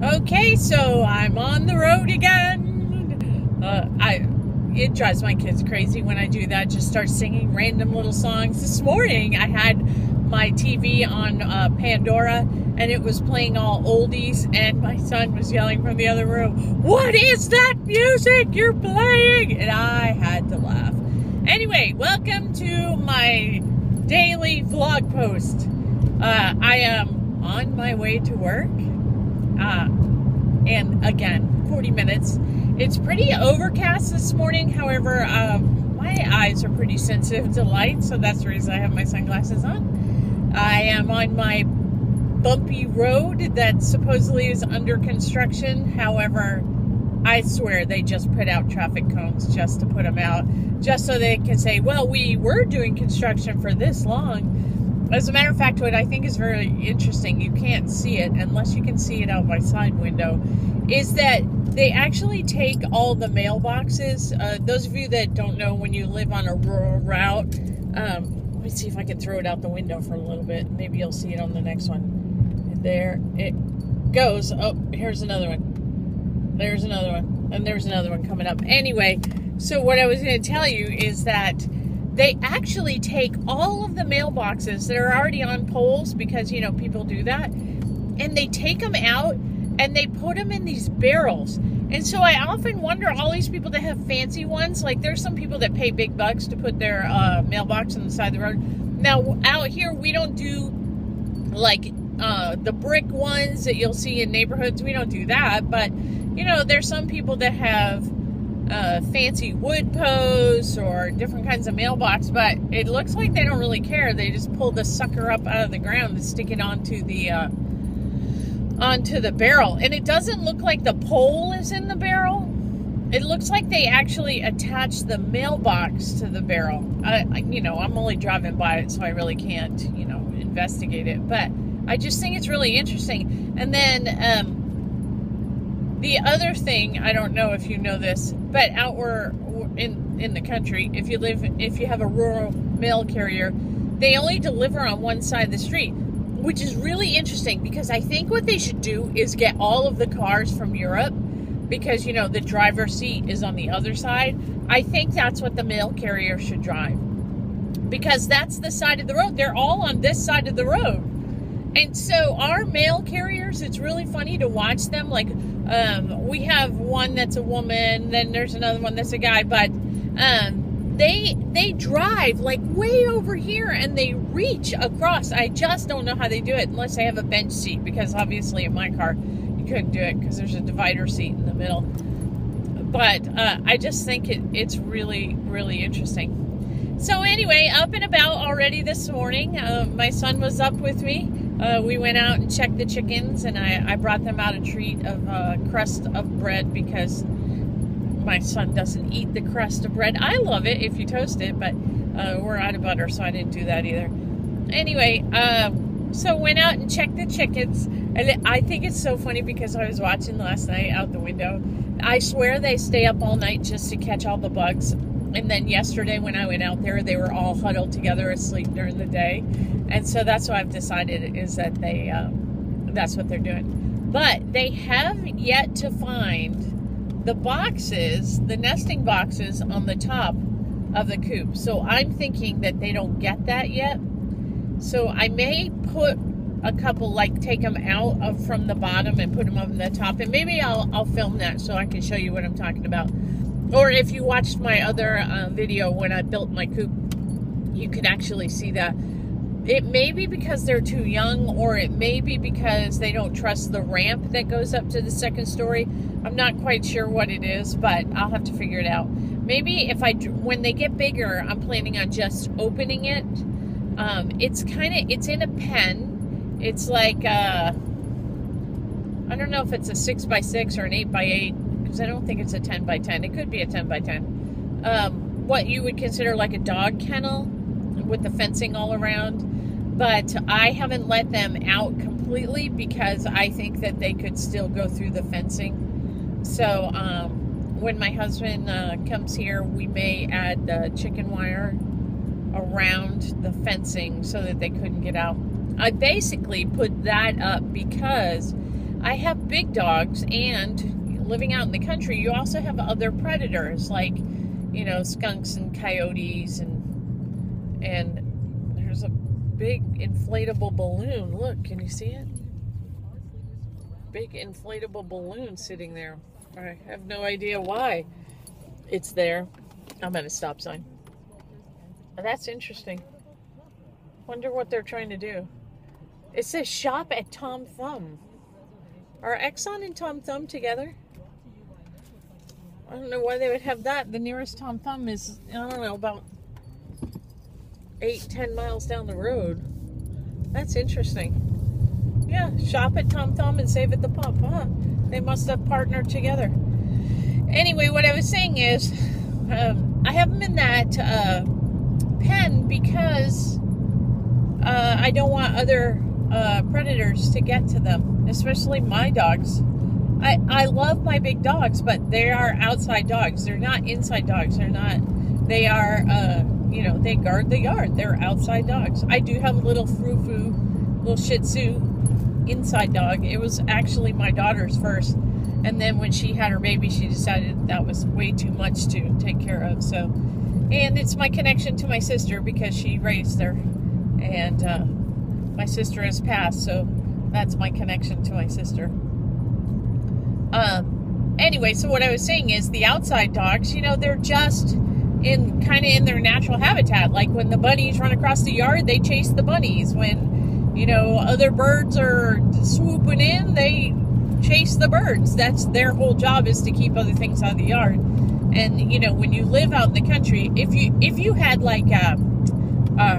Okay, so I'm on the road again. It drives my kids crazy when I do that. Just start singing random little songs. This morning I had my TV on Pandora, and it was playing all oldies, and my son was yelling from the other room, "What is that music you're playing?" And I had to laugh. Anyway, welcome to my daily vlog post. I am on my way to work. And again, 40 minutes. It's pretty overcast this morning. However, my eyes are pretty sensitive to light, so that's the reason I have my sunglasses on. I am on my bumpy road that supposedly is under construction. However, I swear they just put out traffic cones just to put them out, just so they can say, well, we were doing construction for this long. As a matter of fact, what I think is very interesting, you can't see it unless you can see it out my side window, is that they actually take all the mailboxes. Those of you that don't know, when you live on a rural route, let me see if I can throw it out the window for a little bit. Maybe you'll see it on the next one. There it goes. Oh, here's another one. There's another one. And there's another one coming up. Anyway, so what I was going to tell you is that they actually take all of the mailboxes that are already on poles, because, you know, people do that, and they take them out and they put them in these barrels. And so I often wonder, all these people that have fancy ones, like there's some people that pay big bucks to put their mailbox on the side of the road. Now, out here, we don't do like the brick ones that you'll see in neighborhoods. We don't do that. But, you know, there's some people that have fancy wood posts or different kinds of mailbox, but it looks like they don't really care. They just pull the sucker up out of the ground and stick it onto the barrel. And it doesn't look like the pole is in the barrel. It looks like they actually attach the mailbox to the barrel. You know, I'm only driving by it, so I really can't, you know, investigate it. But I just think it's really interesting. And then the other thing, I don't know if you know this, but out in the country, if you have a rural mail carrier, they only deliver on one side of the street, which is really interesting, because I think what they should do is get all of the cars from Europe, because, you know, the driver's seat is on the other side. I think that's what the mail carrier should drive, because that's the side of the road. They're all on this side of the road. And so our mail carriers, it's really funny to watch them. Like, we have one that's a woman, then there's another one that's a guy, but they drive like way over here and they reach across. I just don't know how they do it unless they have a bench seat, because obviously in my car you couldn't do it because there's a divider seat in the middle. But I just think it's really, really interesting. So anyway, up and about already this morning. My son was up with me. We went out and checked the chickens, and I brought them out a treat of crust of bread, because my son doesn't eat the crust of bread. I love it if you toast it, but we're out of butter, so I didn't do that either. Anyway, so went out and checked the chickens, and I think it's so funny because I was watching last night out the window. I swear they stay up all night just to catch all the bugs. And then yesterday when I went out there, they were all huddled together asleep during the day. And so that's what I've decided, is that that's what they're doing. But they have yet to find the boxes, the nesting boxes on the top of the coop. So I'm thinking that they don't get that yet. So I may put a couple, like take them out from the bottom and put them on the top. And maybe I'll film that so I can show you what I'm talking about. Or if you watched my other video when I built my coop, you could actually see that. It may be because they're too young, or it may be because they don't trust the ramp that goes up to the second story. I'm not quite sure what it is, but I'll have to figure it out. Maybe when they get bigger, I'm planning on just opening it. It's in a pen. It's like, I don't know if it's a 6x6 or an 8x8, because I don't think it's a 10x10. It could be a 10x10. What you would consider like a dog kennel with the fencing all around. But I haven't let them out completely because I think that they could still go through the fencing. So when my husband comes here, we may add the chicken wire around the fencing so that they couldn't get out. I basically put that up because I have big dogs, and living out in the country, you also have other predators like, you know, skunks and coyotes, and there's a big inflatable balloon. Look, can you see it? Big inflatable balloon sitting there. I have no idea why it's there. I'm at a stop sign. That's interesting. Wonder what they're trying to do. It says shop at Tom Thumb. Are Exxon and Tom Thumb together? I don't know why they would have that. The nearest Tom Thumb is, I don't know, about 8-10 miles down the road. That's interesting. Yeah, shop at Tom Thumb and save at the pump, huh? They must have partnered together. Anyway, what I was saying is, I have them in that pen because I don't want other predators to get to them, especially my dogs. I love my big dogs, but they are outside dogs. They're not inside dogs. They are, you know, they guard the yard. They're outside dogs. I do have a little frou-frou, little Shih Tzu inside dog. It was actually my daughter's first. And then when she had her baby, she decided that was way too much to take care of. So, and it's my connection to my sister because she raised her. And my sister has passed, so that's my connection to my sister. Anyway, so what I was saying is the outside dogs, you know, they're just kind of in their natural habitat. Like when the bunnies run across the yard, they chase the bunnies. When, you know, other birds are swooping in, they chase the birds. That's their whole job, is to keep other things out of the yard. And, you know, when you live out in the country, if you had like a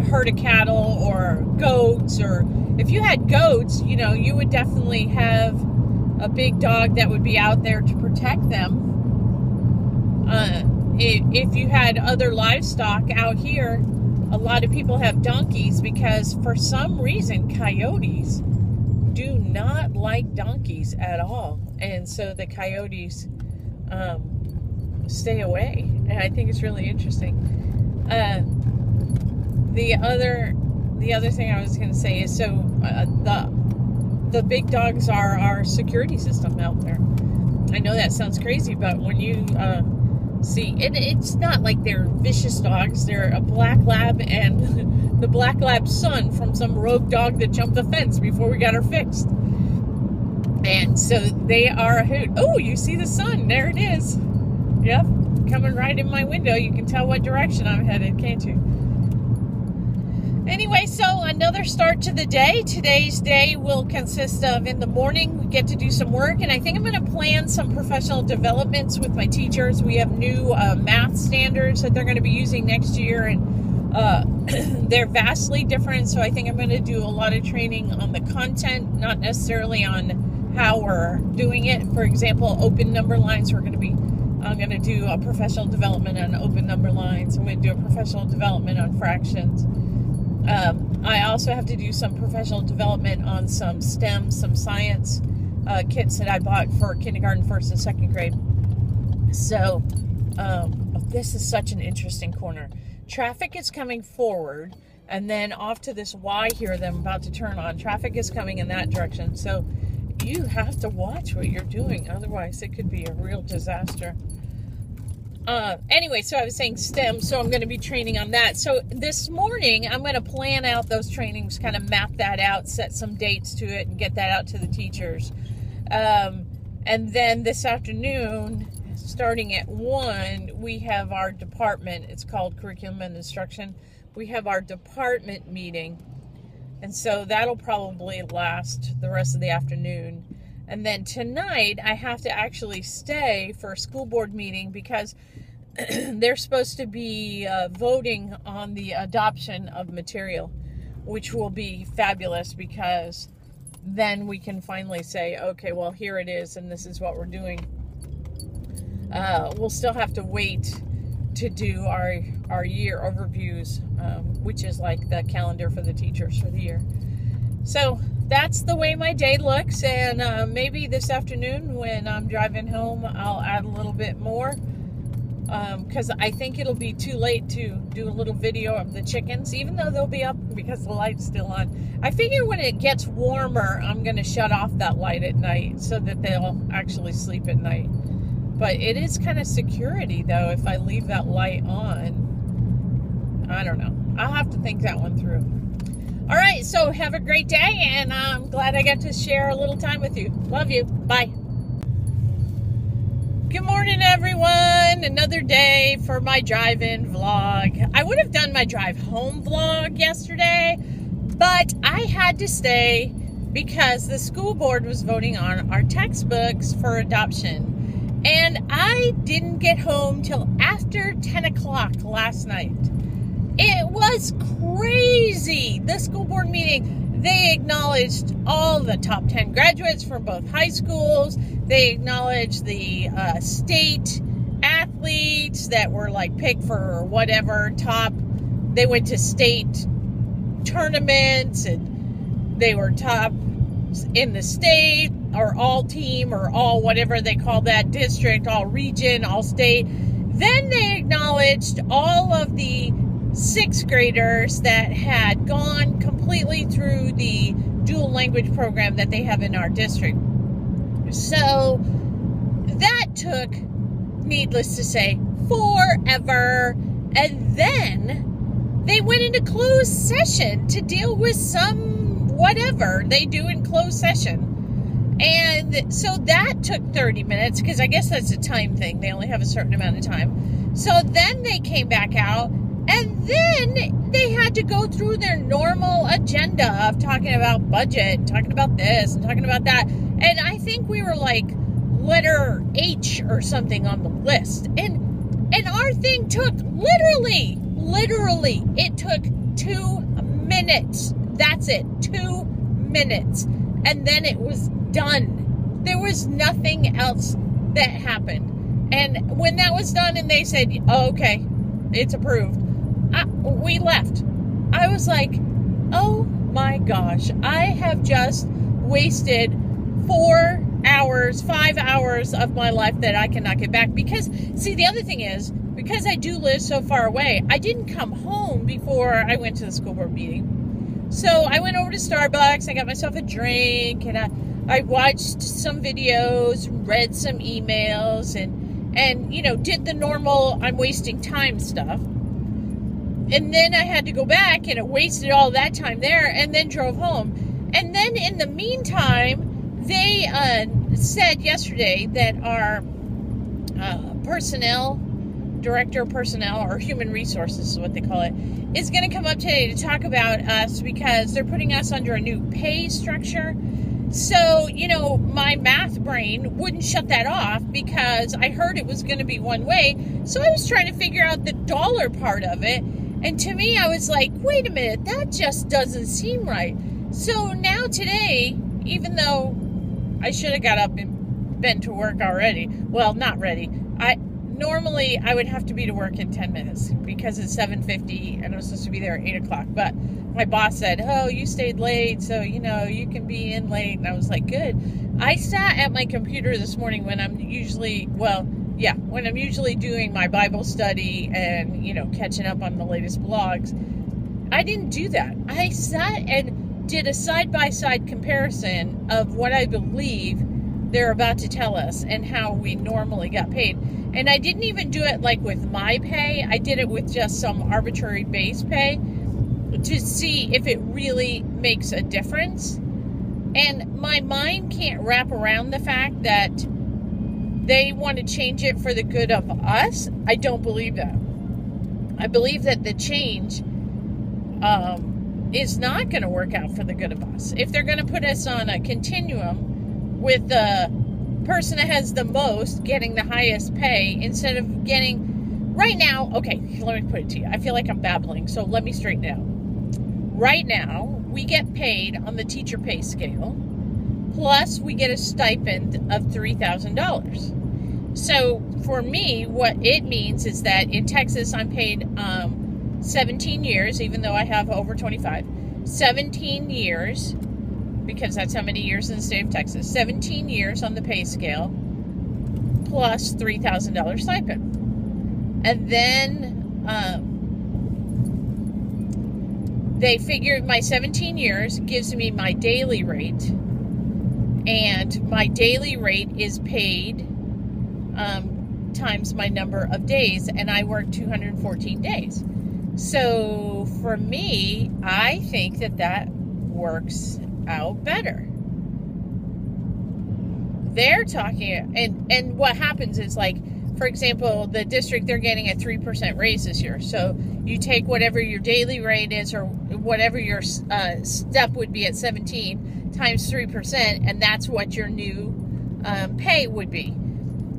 herd of cattle or goats, or if you had goats, you know, you would definitely have a big dog that would be out there to protect them. If you had other livestock out here, a lot of people have donkeys because for some reason coyotes do not like donkeys at all, and so the coyotes stay away. And I think it's really interesting. The other thing I was going to say is, so the big dogs are our security system out there. I know that sounds crazy, but when you see, and it's not like they're vicious dogs. They're a black lab and the black lab's son from some rogue dog that jumped the fence before we got her fixed. And so they are a hoot. Oh, you see the sun? There it is. Yep, coming right in my window. You can tell what direction I'm headed, can't you? Anyway, so another start to the day. Today's day will consist of, in the morning, we get to do some work, and I think I'm going to plan some professional developments with my teachers. We have new math standards that they're going to be using next year, and they're vastly different, so I think I'm going to do a lot of training on the content, not necessarily on how we're doing it. For example, open number lines, I'm going to do a professional development on open number lines. I'm going to do a professional development on fractions. I also have to do some professional development on some STEM, some science kits that I bought for kindergarten, first and second grade. So this is such an interesting corner. Traffic is coming forward, and then off to this Y here that I'm about to turn on. Traffic is coming in that direction. So you have to watch what you're doing. Otherwise, it could be a real disaster. Anyway, so I was saying STEM, so I'm going to be training on that. So this morning, I'm going to plan out those trainings, kind of map that out, set some dates to it, and get that out to the teachers. And then this afternoon, starting at 1, we have our department. It's called Curriculum and Instruction. We have our department meeting. And so that'll probably last the rest of the afternoon. And then tonight, I have to actually stay for a school board meeting because they're supposed to be voting on the adoption of material, which will be fabulous because then we can finally say, okay, well, here it is, and this is what we're doing. We'll still have to wait to do our year overviews, which is like the calendar for the teachers for the year. So that's the way my day looks, and maybe this afternoon when I'm driving home, I'll add a little bit more. because I think it'll be too late to do a little video of the chickens, even though they'll be up because the light's still on. I figure when it gets warmer, I'm going to shut off that light at night so that they'll actually sleep at night. But it is kind of security, though, if I leave that light on. I don't know. I'll have to think that one through. All right, so have a great day, and I'm glad I got to share a little time with you. Love you. Bye. Good morning, everyone. Another day for my drive-in vlog. I would have done my drive home vlog yesterday, but I had to stay because the school board was voting on our textbooks for adoption. And I didn't get home till after 10 o'clock last night. It was crazy. The school board meeting, they acknowledged all the top 10 graduates from both high schools. They acknowledged the state athletes that were like picked for whatever top. They went to state tournaments and they were top in the state, or all team, or all whatever they call that, district, all region, all state. Then they acknowledged all of the 6th graders that had gone completely through the dual language program that they have in our district. So that took, needless to say, forever. And then they went into closed session to deal with some whatever they do in closed session. And so that took 30 minutes, because I guess that's a time thing. They only have a certain amount of time. So then they came back out, and then they had to go through their normal agenda of talking about budget, and talking about this, and talking about that. And I think we were like letter H or something on the list. And our thing took literally, it took 2 minutes. That's it, 2 minutes. And then it was done. There was nothing else that happened. And when that was done and they said, oh, okay, it's approved, we left. I was like, oh my gosh, I have just wasted 5 hours of my life that I cannot get back. Because, see, the other thing is, because I do live so far away, I didn't come home before I went to the school board meeting. So I went over to Starbucks, I got myself a drink, and I watched some videos, read some emails, and you know, did the normal I'm wasting time stuff. And then I had to go back, and it wasted all that time there, and then drove home. And then in the meantime, they said yesterday that our director of personnel, or human resources is what they call it, is going to come up today to talk about us because they're putting us under a new pay structure. So, you know, my math brain wouldn't shut that off because I heard it was going to be one way. So I was trying to figure out the dollar part of it. And to me, I was like, wait a minute, that just doesn't seem right. So now today, even though I should have got up and been to work already, well, not ready. Normally, I would have to be to work in 10 minutes because it's 7:50 and I'm supposed to be there at 8 o'clock. But my boss said, oh, you stayed late, so, you know, you can be in late. And I was like, good. I sat at my computer this morning when I'm usually, when I'm usually doing my Bible study and, you know, catching up on the latest blogs. I didn't do that. I sat and did a side-by-side comparison of what I believe they're about to tell us and how we normally got paid. And I didn't even do it like with my pay. I did it with just some arbitrary base pay to see if it really makes a difference. And my mind can't wrap around the fact that they want to change it for the good of us. I don't believe that. I believe that the change is not going to work out for the good of us. If they're going to put us on a continuum with the person that has the most getting the highest pay instead of getting, right now, okay, let me put it to you. I feel like I'm babbling, so let me straighten it out. Right now, we get paid on the teacher pay scale, plus we get a stipend of $3,000. So for me, what it means is that in Texas, I'm paid 17 years, even though I have over 25, 17 years, because that's how many years in the state of Texas, 17 years on the pay scale, plus $3,000 stipend. And then they figured my 17 years gives me my daily rate. And my daily rate is paid times my number of days. And I work 214 days. So for me, I think that works out better. They're talking, and what happens is, like, for example, the district, they're getting a 3% raise this year. So you take whatever your daily rate is, or whatever your step would be at 17 times 3%, and that's what your new pay would be.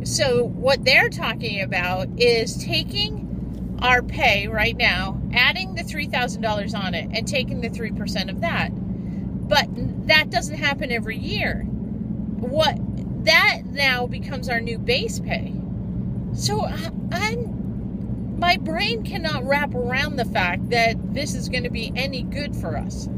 So what they're talking about is taking our pay right now, adding the $3,000 on it, and taking the 3% of that. But that doesn't happen every year. That now becomes our new base pay. So my brain cannot wrap around the fact that this is going to be any good for us.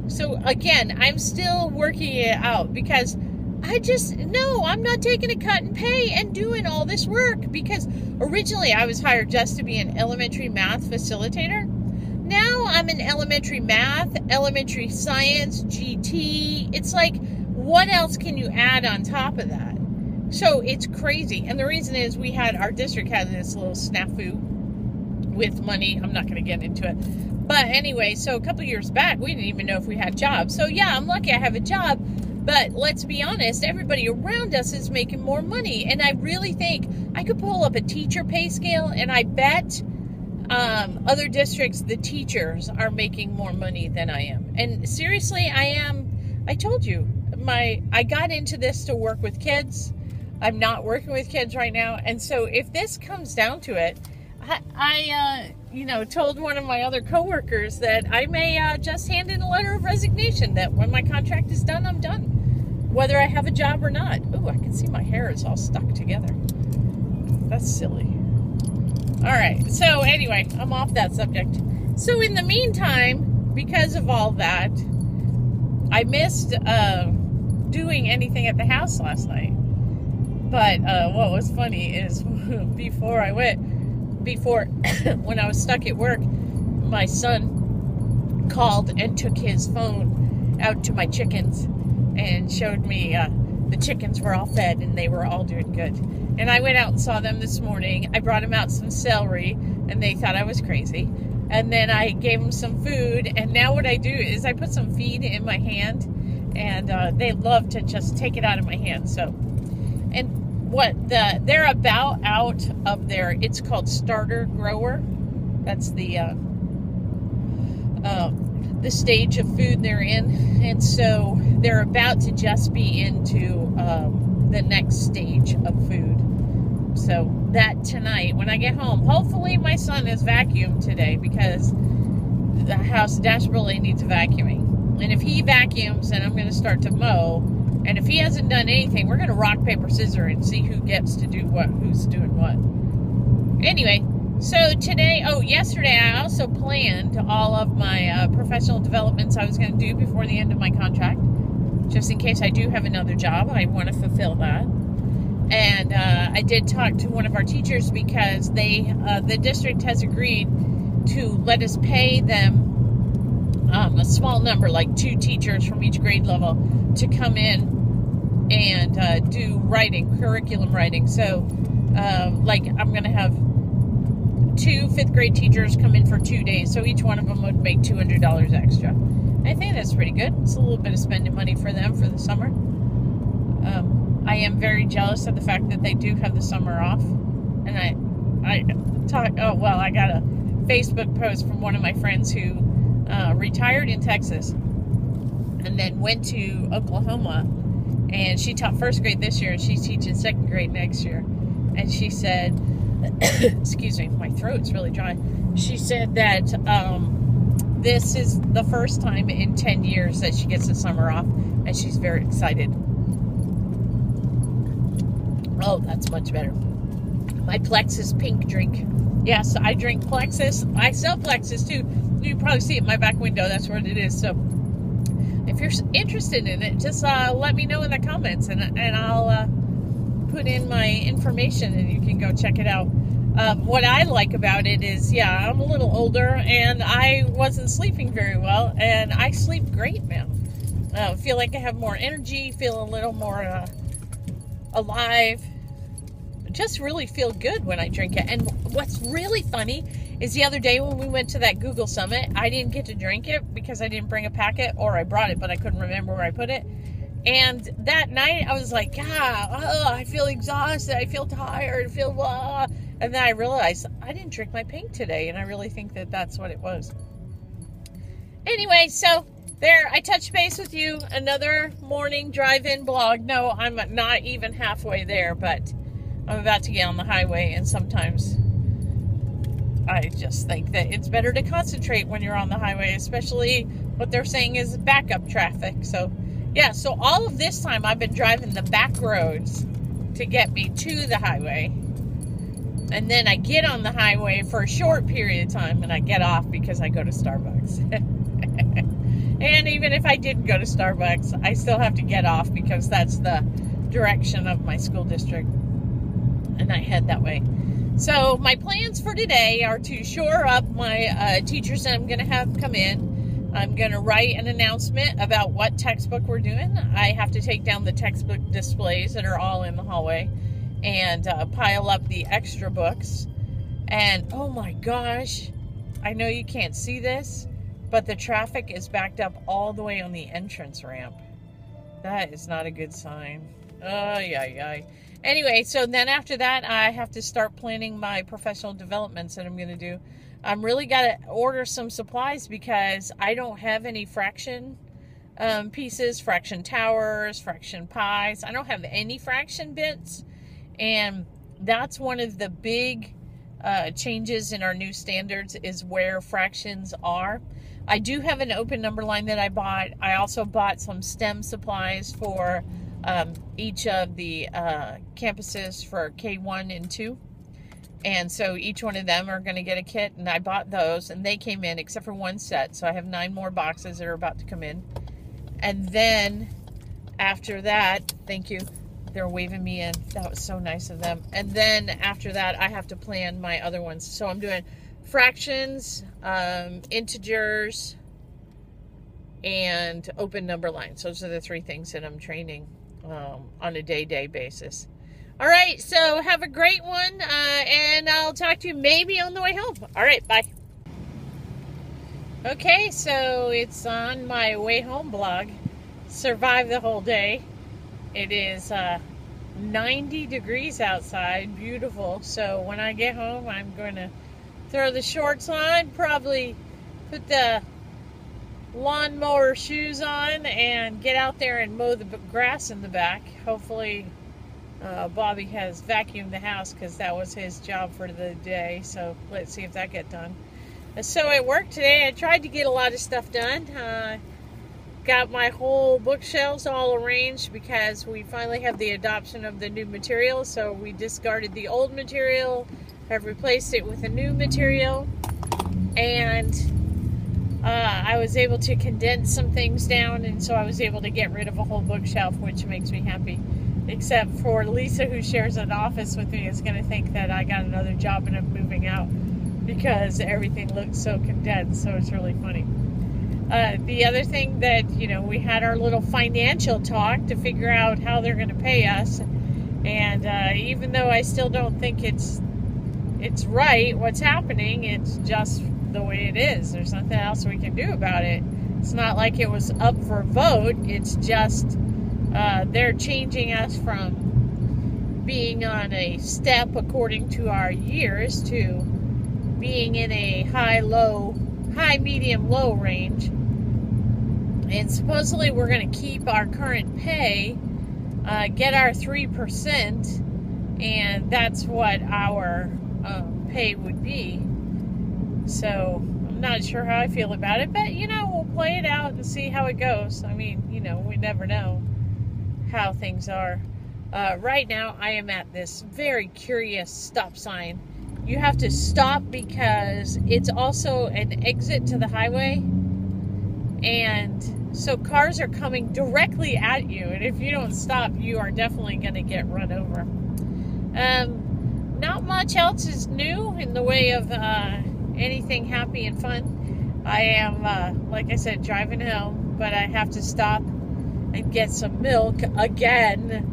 So again, I'm still working it out, because I'm not taking a cut in pay and doing all this work, because originally I was hired just to be an elementary math facilitator. Now I'm in elementary math, elementary science, GT. It's like, what else can you add on top of that? So it's crazy. And the reason is our district had this little snafu with money. I'm not going to get into it. But anyway, so a couple years back, we didn't even know if we had jobs. So yeah, I'm lucky I have a job. But let's be honest, everybody around us is making more money. And I really think I could pull up a teacher pay scale, and I bet other districts, the teachers are making more money than I am. And seriously, I told you, I got into this to work with kids. I'm not working with kids right now. And so if this comes down to it, I told one of my other coworkers that I may just hand in a letter of resignation, that when my contract is done, I'm done, whether I have a job or not. Oh, I can see my hair is all stuck together. That's silly. All right. So anyway, I'm off that subject. So in the meantime, because of all that, I missed doing anything at the house last night. But what was funny is when I was stuck at work, my son called and took his phone out to my chickens and showed me the chickens were all fed and they were all doing good. And I went out and saw them this morning. I brought them out some celery, and they thought I was crazy. And then I gave them some food, and now what I do is I put some feed in my hand, and they love to just take it out of my hand. So, and they're about out of their, it's called starter grower. That's the stage of food they're in. And so they're about to just be into the next stage of food. So that tonight, when I get home, hopefully my son has vacuumed today, because the house desperately needs vacuuming. And if he vacuums, then I'm going to start to mow. And if he hasn't done anything, we're going to rock, paper, scissors and see who gets to do what, who's doing what. Anyway, so yesterday I also planned all of my professional developments I was going to do before the end of my contract. Just in case I do have another job, I want to fulfill that. And I did talk to one of our teachers, because the district has agreed to let us pay them a small number, like 2 teachers from each grade level, to come in and do curriculum writing. So, like, I'm going to have 2 5th grade teachers come in for 2 days, so each one of them would make $200 extra. I think that's pretty good. It's a little bit of spending money for them for the summer. I am very jealous of the fact that they do have the summer off. And I got a Facebook post from one of my friends who retired in Texas and then went to Oklahoma, and she taught 1st grade this year, and she's teaching 2nd grade next year. And she said, excuse me, my throat's really dry. She said that this is the first time in 10 years that she gets the summer off, and she's very excited. Oh, that's much better. My Plexus pink drink. Yes, I drink Plexus. I sell Plexus too. You can probably see it in my back window. That's what it is. So if you're interested in it, just let me know in the comments, and I'll put in my information, and you can go check it out. What I like about it is, yeah, I'm a little older and I wasn't sleeping very well, and I sleep great now. Feel like I have more energy, feel a little more alive. Just really feel good when I drink it. And what's really funny is the other day when we went to that Google Summit, I didn't get to drink it because I didn't bring a packet, or I brought it, but I couldn't remember where I put it. And that night I was like, I feel exhausted, I feel tired, I feel blah. And then I realized I didn't drink my pink today, and I really think that that's what it was. Anyway, so there, I touched base with you. Another morning drive-in blog. No, I'm not even halfway there, but I'm about to get on the highway, and sometimes I just think that it's better to concentrate when you're on the highway, especially what they're saying is backup traffic. So, yeah, so all of this time I've been driving the back roads to get me to the highway. And then I get on the highway for a short period of time, and I get off because I go to Starbucks. And even if I didn't go to Starbucks, I still have to get off because that's the direction of my school district. And I head that way. So my plans for today are to shore up my teachers that I'm going to have come in. I'm going to write an announcement about what textbook we're doing. I have to take down the textbook displays that are all in the hallway and pile up the extra books. And oh my gosh, I know you can't see this, but the traffic is backed up all the way on the entrance ramp. That is not a good sign. Oh, yeah. Anyway, so then after that, I have to start planning my professional developments that I'm going to do. I'm really got to order some supplies because I don't have any fraction pieces, fraction towers, fraction pies. I don't have any fraction bits. And that's one of the big changes in our new standards is where fractions are. I do have an open number line that I bought. I also bought some STEM supplies for each of the campuses for K1 and 2. And so each one of them are going to get a kit, and I bought those, and they came in except for one set. So I have 9 more boxes that are about to come in. And then after that, thank you. They're waving me in. That was so nice of them. And then after that, I have to plan my other ones. So I'm doing fractions, integers, and open number lines. Those are the 3 things that I'm training on a day-to-day basis. All right, so have a great one, and I'll talk to you maybe on the way home. All right, bye. Okay, so it's on my way home blog. Survived the whole day. It is 90 degrees outside, beautiful. So when I get home, I'm going to throw the shorts on, probably put the lawnmower shoes on, and get out there and mow the grass in the back. Hopefully Bobby has vacuumed the house because that was his job for the day. So let's see if that gets done. So at work today, I tried to get a lot of stuff done. Got my whole bookshelves all arranged because we finally have the adoption of the new material. So we discarded the old material, have replaced it with a new material, and I was able to condense some things down, and so I was able to get rid of a whole bookshelf, which makes me happy. Except for Lisa, who shares an office with me, is going to think that I got another job and I'm moving out because everything looks so condensed, so it's really funny. The other thing that, we had our little financial talk to figure out how they're going to pay us, and even though I still don't think it's right what's happening, it's just the way it is. There's nothing else we can do about it. It's not like it was up for vote. It's just they're changing us from being on a step according to our years to being in a high, medium, low range. And supposedly we're going to keep our current pay, get our 3%, and that's what our pay would be. So I'm not sure how I feel about it, but we'll play it out and see how it goes. I mean, we never know how things are. Right now I am at this very curious stop sign. You have to stop because it's also an exit to the highway, and so cars are coming directly at you, and if you don't stop, you are definitely going to get run over. not much else is new in the way of anything happy and fun. I am, like I said, driving home, but I have to stop and get some milk again.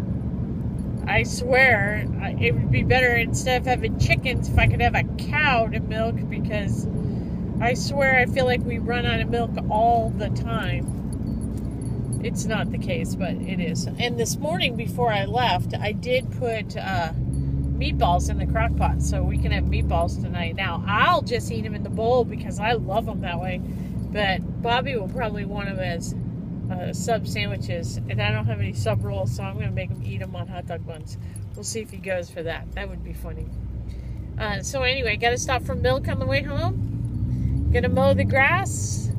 I swear, it would be better instead of having chickens if I could have a cow to milk, because I swear I feel like we run out of milk all the time. It's not the case, but it is. And this morning before I left, I did put meatballs in the crock pot, so we can have meatballs tonight. Now, I'll just eat them in the bowl because I love them that way, but Bobby will probably want them as sub sandwiches, and I don't have any sub rolls, so I'm going to make him eat them on hot dog buns. We'll see if he goes for that. That would be funny. So anyway, got to stop for milk on the way home. Going to mow the grass.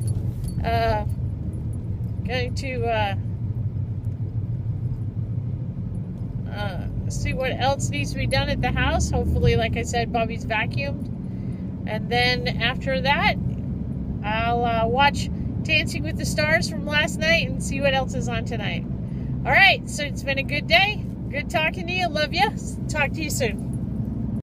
Going to see what else needs to be done at the house. Hopefully, like I said, Bobby's vacuumed. And then after that, I'll watch Dancing with the Stars from last night and see what else is on tonight. All right, so it's been a good day. Good talking to you. Love you. Talk to you soon.